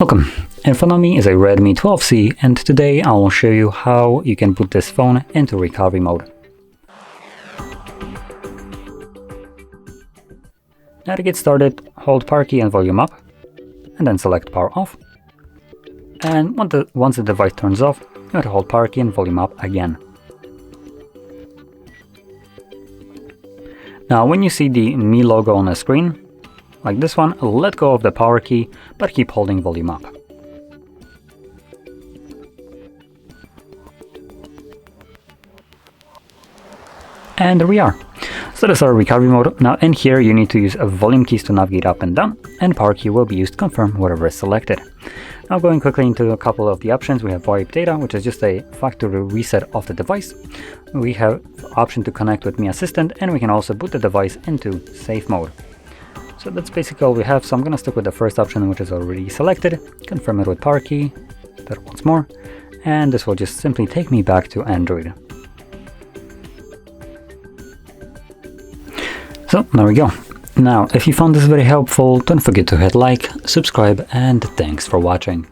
Welcome, in front of me is a Redmi 12C, and today I will show you how you can put this phone into recovery mode. Now to get started, hold power key and volume up, and then select power off. And once the device turns off, you have to hold power key and volume up again. Now when you see the Mi logo on the screen, like this one, let go of the power key, but keep holding volume up. And there we are. So that's our recovery mode. Now in here you need to use volume keys to navigate up and down, and power key will be used to confirm whatever is selected. Now going quickly into a couple of the options, we have wipe data, which is just a factory reset of the device. We have option to connect with Mi Assistant, and we can also boot the device into safe mode. So that's basically all we have, so I'm going to stick with the first option, which is already selected, confirm it with power key, that once more, and this will just simply take me back to Android. So there we go. Now, if you found this very helpful, don't forget to hit like, subscribe, and thanks for watching.